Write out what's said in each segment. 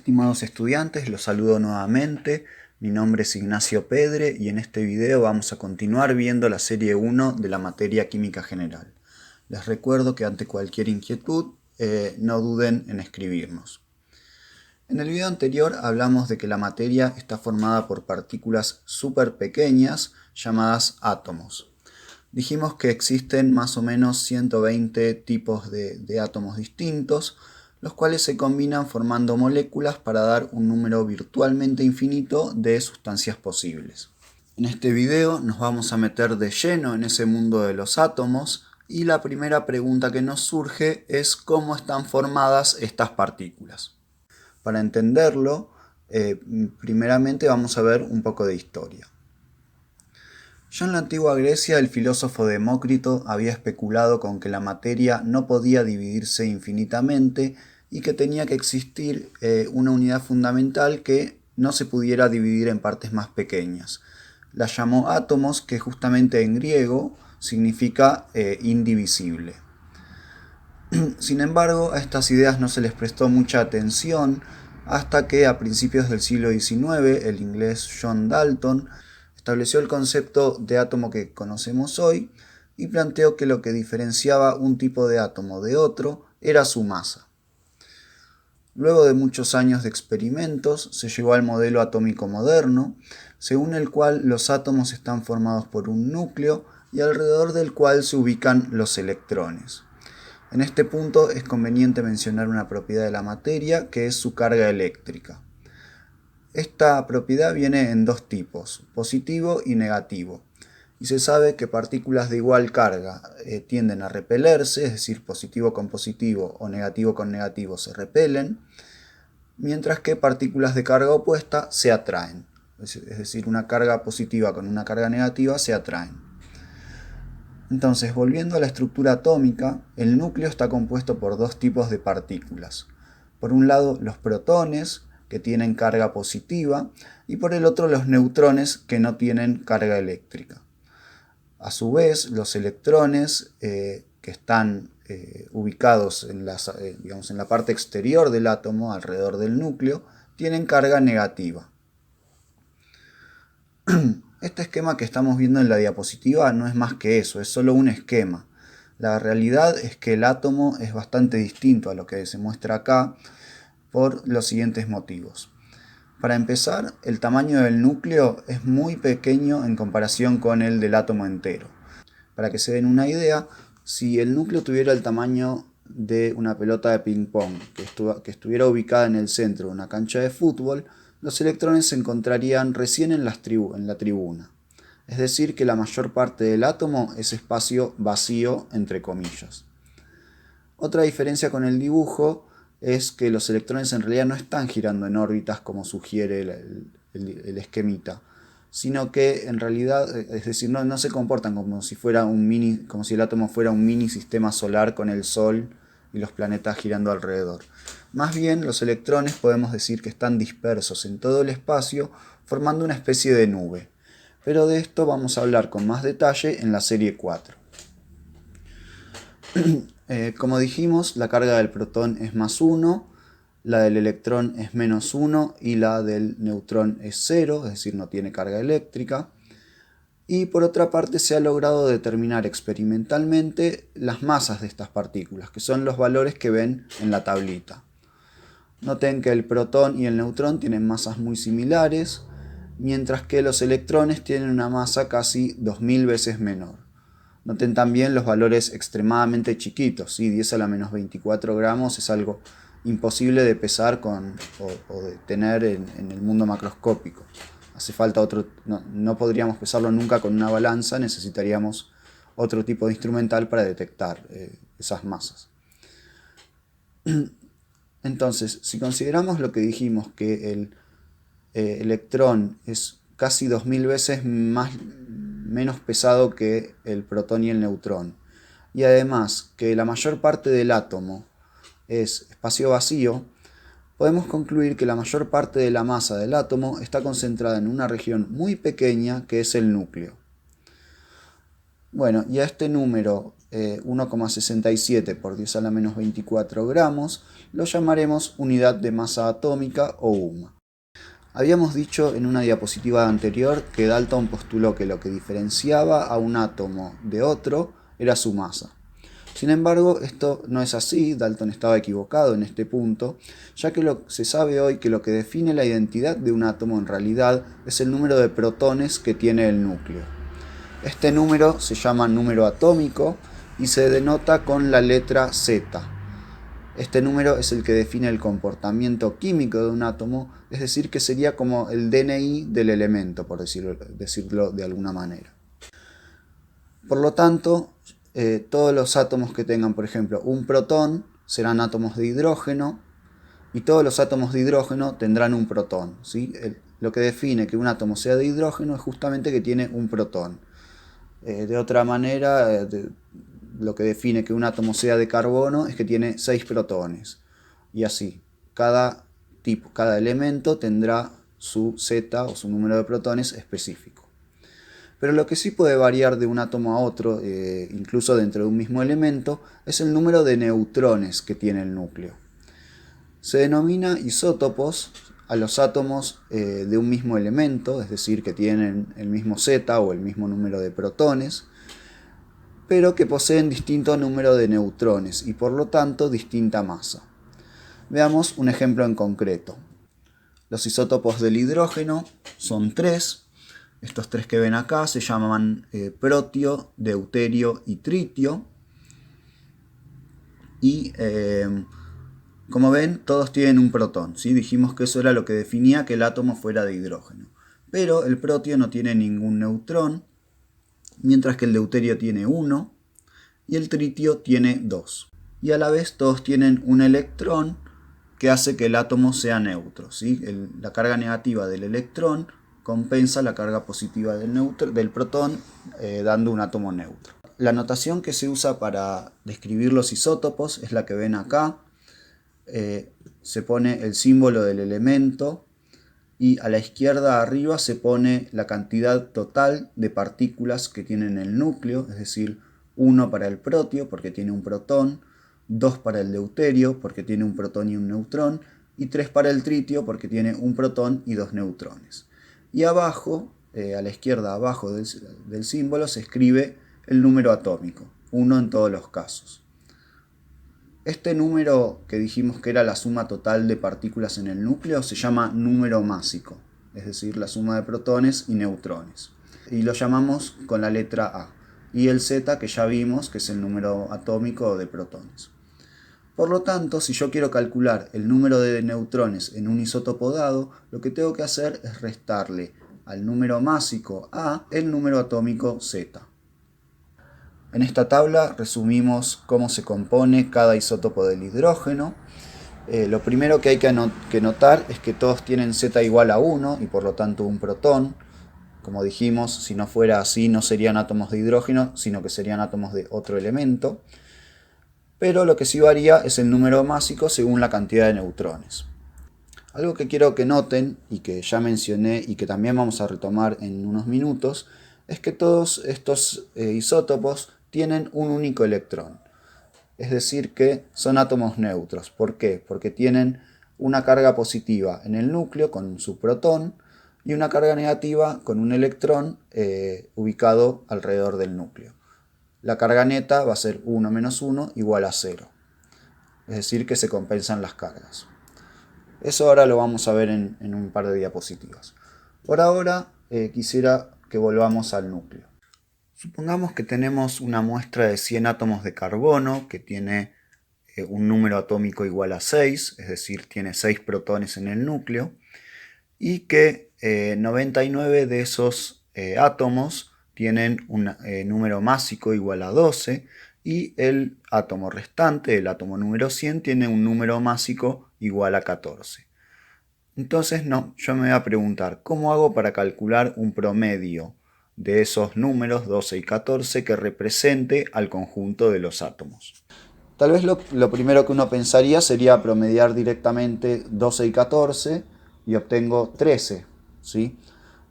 Estimados estudiantes, los saludo nuevamente. Mi nombre es Ignacio Pedre y en este video vamos a continuar viendo la serie 1 de la materia Química General. Les recuerdo que ante cualquier inquietud no duden en escribirnos. En el video anterior hablamos de que la materia está formada por partículas súper pequeñas llamadas átomos. Dijimos que existen más o menos 120 tipos de átomos distintos, los cuales se combinan formando moléculas para dar un número virtualmente infinito de sustancias posibles. En este video nos vamos a meter de lleno en ese mundo de los átomos y la primera pregunta que nos surge es cómo están formadas estas partículas. Para entenderlo, primeramente vamos a ver un poco de historia. Ya en la antigua Grecia, el filósofo Demócrito había especulado con que la materia no podía dividirse infinitamente y que tenía que existir una unidad fundamental que no se pudiera dividir en partes más pequeñas. La llamó átomos, que justamente en griego significa indivisible. Sin embargo, a estas ideas no se les prestó mucha atención hasta que a principios del siglo XIX el inglés John Dalton estableció el concepto de átomo que conocemos hoy y planteó que lo que diferenciaba un tipo de átomo de otro era su masa. Luego de muchos años de experimentos, se llegó al modelo atómico moderno, según el cual los átomos están formados por un núcleo y alrededor del cual se ubican los electrones. En este punto es conveniente mencionar una propiedad de la materia, que es su carga eléctrica. Esta propiedad viene en dos tipos, positivo y negativo. Y se sabe que partículas de igual carga tienden a repelerse, es decir, positivo con positivo o negativo con negativo se repelen, mientras que partículas de carga opuesta se atraen. Es decir, una carga positiva con una carga negativa se atraen. Entonces, volviendo a la estructura atómica, el núcleo está compuesto por dos tipos de partículas. Por un lado, los protones, que tienen carga positiva, y por el otro, los neutrones, que no tienen carga eléctrica. A su vez, los electrones que están ubicados en la parte exterior del átomo, alrededor del núcleo, tienen carga negativa. Este esquema que estamos viendo en la diapositiva no es más que eso, es solo un esquema. La realidad es que el átomo es bastante distinto a lo que se muestra acá por los siguientes motivos. Para empezar, el tamaño del núcleo es muy pequeño en comparación con el del átomo entero. Para que se den una idea, si el núcleo tuviera el tamaño de una pelota de ping-pong que estuviera ubicada en el centro de una cancha de fútbol, los electrones se encontrarían recién en la tribuna. Es decir, que la mayor parte del átomo es espacio vacío, entre comillas. Otra diferencia con el dibujo es que los electrones en realidad no están girando en órbitas como sugiere el esquemita, sino que en realidad, es decir, no se comportan como si el átomo fuera un mini sistema solar con el Sol y los planetas girando alrededor. Más bien, los electrones podemos decir que están dispersos en todo el espacio, formando una especie de nube. Pero de esto vamos a hablar con más detalle en la serie 4. Como dijimos, la carga del protón es +1, la del electrón es -1 y la del neutrón es 0, es decir, no tiene carga eléctrica. Y por otra parte se ha logrado determinar experimentalmente las masas de estas partículas, que son los valores que ven en la tablita. Noten que el protón y el neutrón tienen masas muy similares, mientras que los electrones tienen una masa casi 2000 veces menor. Noten también los valores extremadamente chiquitos, ¿sí? 10 a la menos 24 gramos es algo imposible de pesar o de tener en el mundo macroscópico. Hace falta no podríamos pesarlo nunca con una balanza, necesitaríamos otro tipo de instrumental para detectar esas masas. Entonces, si consideramos lo que dijimos, que el electrón es casi 2000 veces menos pesado que el protón y el neutrón, y además que la mayor parte del átomo es espacio vacío, podemos concluir que la mayor parte de la masa del átomo está concentrada en una región muy pequeña que es el núcleo. Bueno, y a este número 1,67 por 10 a la menos 24 gramos, lo llamaremos unidad de masa atómica o UMA. Habíamos dicho en una diapositiva anterior que Dalton postuló que lo que diferenciaba a un átomo de otro era su masa. Sin embargo, esto no es así, Dalton estaba equivocado en este punto, ya que se sabe hoy que lo que define la identidad de un átomo en realidad es el número de protones que tiene el núcleo. Este número se llama número atómico y se denota con la letra Z. Este número es el que define el comportamiento químico de un átomo, es decir, que sería como el DNI del elemento, por decirlo de alguna manera. Por lo tanto, todos los átomos que tengan, por ejemplo, un protón serán átomos de hidrógeno y todos los átomos de hidrógeno tendrán un protón, ¿sí? Lo que define que un átomo sea de hidrógeno es justamente que tiene un protón. De otra manera, lo que define que un átomo sea de carbono es que tiene 6 protones. Y así, cada elemento tendrá su Z o su número de protones específico. Pero lo que sí puede variar de un átomo a otro, incluso dentro de un mismo elemento, es el número de neutrones que tiene el núcleo. Se denomina isótopos a los átomos de un mismo elemento, es decir, que tienen el mismo Z o el mismo número de protones, pero que poseen distinto número de neutrones y por lo tanto distinta masa. Veamos un ejemplo en concreto. Los isótopos del hidrógeno son 3. Estos 3 que ven acá se llaman protio, deuterio y tritio. Y como ven, todos tienen un protón, ¿sí? Dijimos que eso era lo que definía que el átomo fuera de hidrógeno. Pero el protio no tiene ningún neutrón, mientras que el deuterio tiene 1 y el tritio tiene 2. Y a la vez todos tienen un electrón que hace que el átomo sea neutro, ¿sí? La carga negativa del electrón compensa la carga positiva del protón, dando un átomo neutro. La notación que se usa para describir los isótopos es la que ven acá. Se pone el símbolo del elemento y a la izquierda arriba se pone la cantidad total de partículas que tienen el núcleo, es decir, 1 para el protio porque tiene un protón, 2 para el deuterio porque tiene un protón y un neutrón, y 3 para el tritio porque tiene un protón y 2 neutrones. Y abajo, a la izquierda abajo del símbolo, se escribe el número atómico, 1 en todos los casos. Este número que dijimos que era la suma total de partículas en el núcleo se llama número másico, es decir, la suma de protones y neutrones. Y lo llamamos con la letra A. Y el Z que ya vimos que es el número atómico de protones. Por lo tanto, si yo quiero calcular el número de neutrones en un isótopo dado, lo que tengo que hacer es restarle al número másico A el número atómico Z. En esta tabla resumimos cómo se compone cada isótopo del hidrógeno. Lo primero que hay que notar es que todos tienen Z igual a 1 y por lo tanto un protón. Como dijimos, si no fuera así no serían átomos de hidrógeno, sino que serían átomos de otro elemento. Pero lo que sí varía es el número másico según la cantidad de neutrones. Algo que quiero que noten y que ya mencioné y que también vamos a retomar en unos minutos es que todos estos isótopos tienen un único electrón. Es decir que son átomos neutros. ¿Por qué? Porque tienen una carga positiva en el núcleo con su protón y una carga negativa con un electrón ubicado alrededor del núcleo. La carga neta va a ser 1 menos 1 igual a 0. Es decir que se compensan las cargas. Eso ahora lo vamos a ver en un par de diapositivas. Por ahora quisiera que volvamos al núcleo. Supongamos que tenemos una muestra de 100 átomos de carbono que tiene un número atómico igual a 6, es decir, tiene 6 protones en el núcleo, y que 99 de esos átomos tienen un número másico igual a 12, y el átomo restante, el átomo número 100, tiene un número másico igual a 14. Entonces yo me voy a preguntar, ¿cómo hago para calcular un promedio de esos números 12 y 14 que represente al conjunto de los átomos? Tal vez lo primero que uno pensaría sería promediar directamente 12 y 14 y obtengo 13, ¿sí?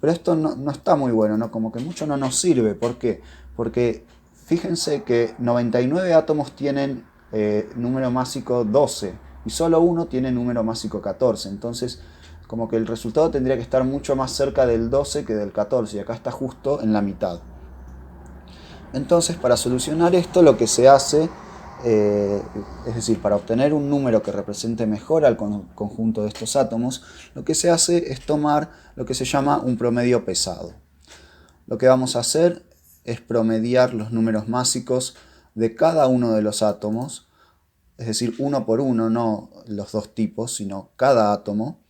Pero esto no está muy bueno, ¿no? Como que mucho no nos sirve. ¿Por qué? Porque Fíjense que 99 átomos tienen número másico 12 y solo uno tiene número másico 14. Entonces, como que el resultado tendría que estar mucho más cerca del 12 que del 14, y acá está justo en la mitad. Entonces, para solucionar esto, lo que se hace, es decir, para obtener un número que represente mejor al conjunto de estos átomos, lo que se hace es tomar lo que se llama un promedio pesado. Lo que vamos a hacer es promediar los números másicos de cada uno de los átomos, es decir, uno por uno, no los dos tipos, sino cada átomo,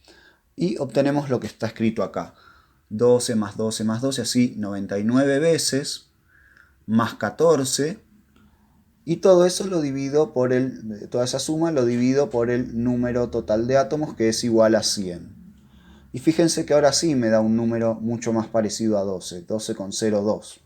y obtenemos lo que está escrito acá. 12 más 12 más 12, así 99 veces, más 14, y todo eso lo divido por toda esa suma lo divido por el número total de átomos, que es igual a 100. Y fíjense que ahora sí me da un número mucho más parecido a 12, 12,02.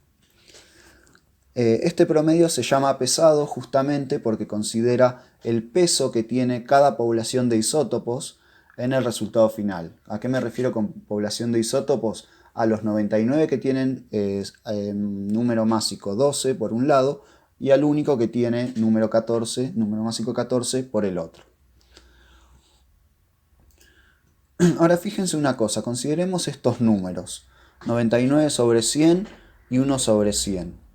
Este promedio se llama pesado justamente porque considera el peso que tiene cada población de isótopos en el resultado final. ¿A qué me refiero con población de isótopos? A los 99 que tienen número másico 12 por un lado, y al único que tiene número másico 14 por el otro. Ahora fíjense una cosa, consideremos estos números, 99 sobre 100 y 1 sobre 100.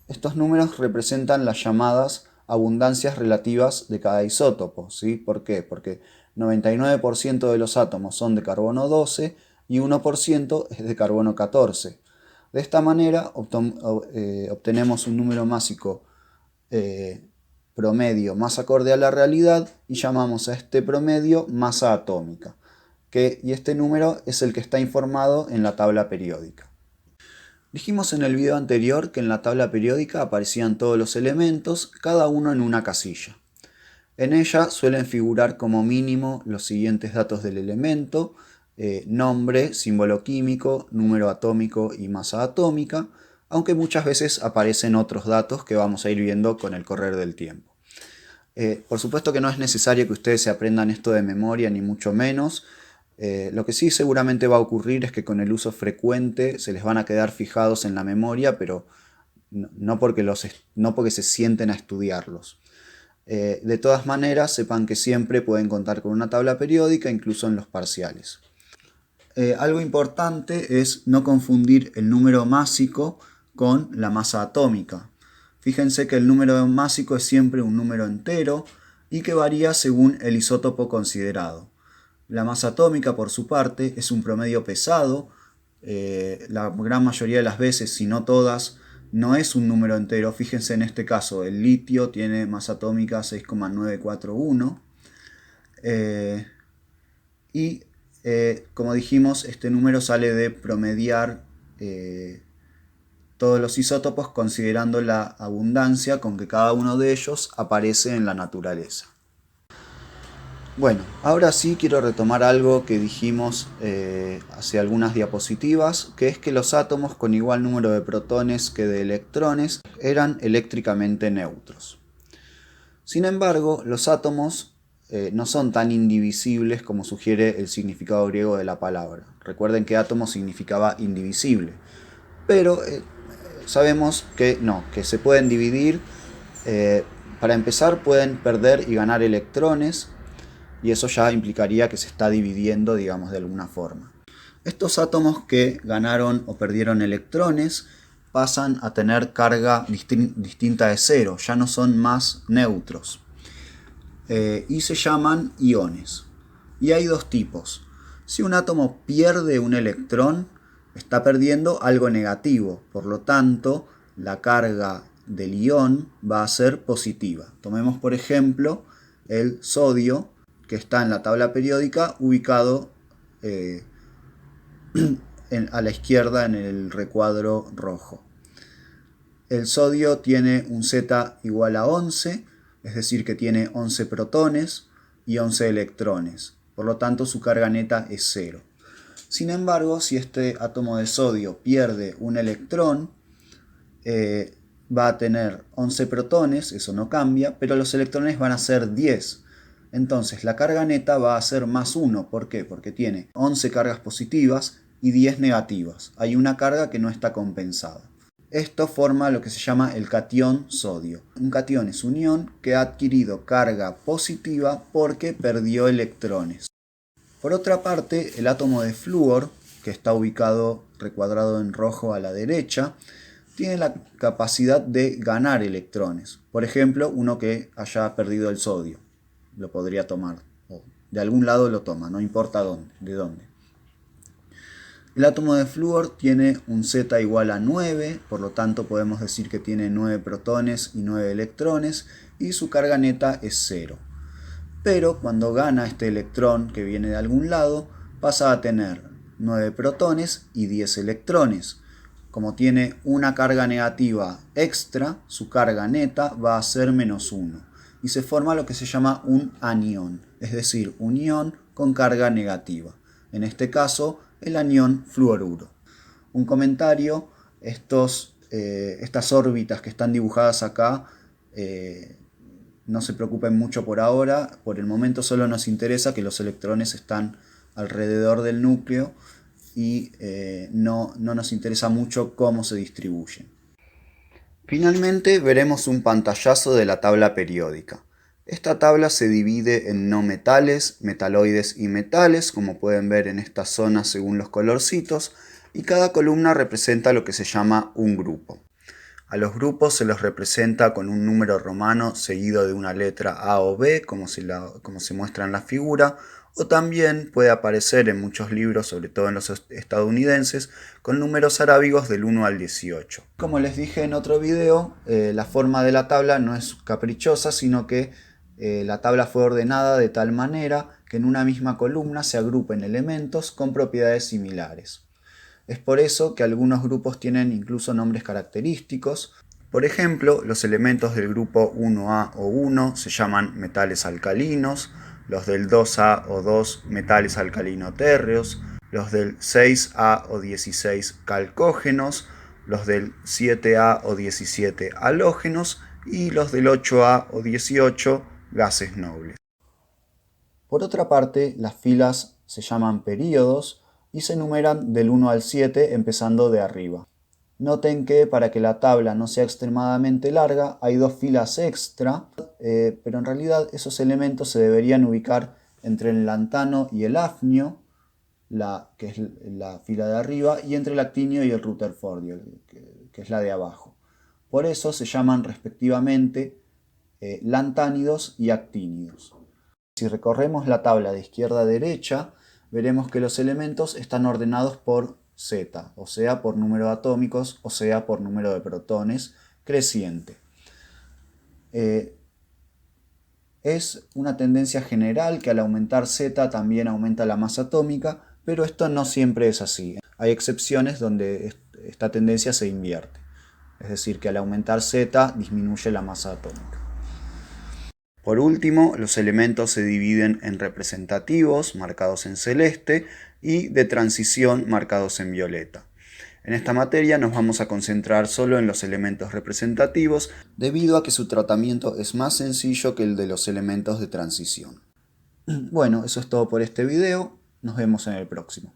Estos números representan las llamadas abundancias relativas de cada isótopo, ¿sí? ¿Por qué? Porque 99% de los átomos son de carbono 12 y 1% es de carbono 14. De esta manera obtenemos un número másico promedio más acorde a la realidad, y llamamos a este promedio masa atómica. Y este número es el que está informado en la tabla periódica. Dijimos en el video anterior que en la tabla periódica aparecían todos los elementos, cada uno en una casilla. En ella suelen figurar como mínimo los siguientes datos del elemento: nombre, símbolo químico, número atómico y masa atómica, aunque muchas veces aparecen otros datos que vamos a ir viendo con el correr del tiempo. Por supuesto que no es necesario que ustedes se aprendan esto de memoria, ni mucho menos. Lo que sí seguramente va a ocurrir es que con el uso frecuente se les van a quedar fijados en la memoria, pero no porque se sienten a estudiarlos. De todas maneras, sepan que siempre pueden contar con una tabla periódica, incluso en los parciales. Algo importante es no confundir el número másico con la masa atómica. Fíjense que el número másico es siempre un número entero y que varía según el isótopo considerado. La masa atómica, por su parte, es un promedio pesado. La gran mayoría de las veces, si no todas, no es un número entero. Fíjense en este caso, el litio tiene masa atómica 6,941. Como dijimos, este número sale de promediar todos los isótopos considerando la abundancia con que cada uno de ellos aparece en la naturaleza. Bueno, ahora sí quiero retomar algo que dijimos hace algunas diapositivas, que es que los átomos con igual número de protones que de electrones eran eléctricamente neutros. Sin embargo, los átomos no son tan indivisibles como sugiere el significado griego de la palabra. Recuerden que átomo significaba indivisible, pero sabemos que no, que se pueden dividir. Para empezar, pueden perder y ganar electrones, y eso ya implicaría que se está dividiendo, digamos, de alguna forma. Estos átomos que ganaron o perdieron electrones pasan a tener carga distinta de cero, ya no son más neutros, y se llaman iones. Y hay dos tipos. Si un átomo pierde un electrón, está perdiendo algo negativo, por lo tanto la carga del ion va a ser positiva. Tomemos por ejemplo el sodio, que está en la tabla periódica ubicado a la izquierda en el recuadro rojo. El sodio tiene un Z igual a 11, es decir que tiene 11 protones y 11 electrones, por lo tanto su carga neta es 0. Sin embargo, si este átomo de sodio pierde un electrón, va a tener 11 protones, eso no cambia, pero los electrones van a ser 10. Entonces la carga neta va a ser más 1. ¿Por qué? Porque tiene 11 cargas positivas y 10 negativas. Hay una carga que no está compensada. Esto forma lo que se llama el catión sodio. Un catión es un ion que ha adquirido carga positiva porque perdió electrones. Por otra parte, el átomo de flúor, que está ubicado recuadrado en rojo a la derecha, tiene la capacidad de ganar electrones. Por ejemplo, uno que haya perdido el sodio, lo podría tomar. O de algún lado lo toma, no importa de dónde. El átomo de flúor tiene un Z igual a 9, por lo tanto podemos decir que tiene 9 protones y 9 electrones, y su carga neta es 0. Pero cuando gana este electrón que viene de algún lado, pasa a tener 9 protones y 10 electrones. Como tiene una carga negativa extra, su carga neta va a ser menos 1. Y se forma lo que se llama un anión, es decir, un ion con carga negativa. En este caso, el anión fluoruro. Un comentario, estas órbitas que están dibujadas acá, no se preocupen mucho por ahora. Por el momento solo nos interesa que los electrones están alrededor del núcleo y no nos interesa mucho cómo se distribuyen. Finalmente veremos un pantallazo de la tabla periódica. Esta tabla se divide en no metales, metaloides y metales, como pueden ver en esta zona según los colorcitos, y cada columna representa lo que se llama un grupo. A los grupos se los representa con un número romano seguido de una letra A o B, como se muestra en la figura, o también puede aparecer en muchos libros, sobre todo en los estadounidenses, con números arábigos del 1 al 18. Como les dije en otro video, la forma de la tabla no es caprichosa, sino que la tabla fue ordenada de tal manera que en una misma columna se agrupen elementos con propiedades similares. Es por eso que algunos grupos tienen incluso nombres característicos. Por ejemplo, los elementos del grupo 1A o 1 se llaman metales alcalinos, los del 2A o 2 metales alcalino-térreos, los del 6A o 16 calcógenos, los del 7A o 17 halógenos y los del 8A o 18 gases nobles. Por otra parte, las filas se llaman períodos y se numeran del 1 al 7 empezando de arriba. Noten que para que la tabla no sea extremadamente larga hay dos filas extra, pero en realidad esos elementos se deberían ubicar entre el lantano y el hafnio, que es la fila de arriba, y entre el actinio y el rutherfordio, que es la de abajo. Por eso se llaman respectivamente lantánidos y actínidos. Si recorremos la tabla de izquierda a derecha, veremos que los elementos están ordenados por Z, o sea, por número de atómicos, o sea, por número de protones, creciente. Es una tendencia general que al aumentar Z también aumenta la masa atómica, pero esto no siempre es así. Hay excepciones donde esta tendencia se invierte, es decir, que al aumentar Z disminuye la masa atómica. Por último, los elementos se dividen en representativos, marcados en celeste, y de transición, marcados en violeta. En esta materia nos vamos a concentrar solo en los elementos representativos, debido a que su tratamiento es más sencillo que el de los elementos de transición. Bueno, eso es todo por este video. Nos vemos en el próximo.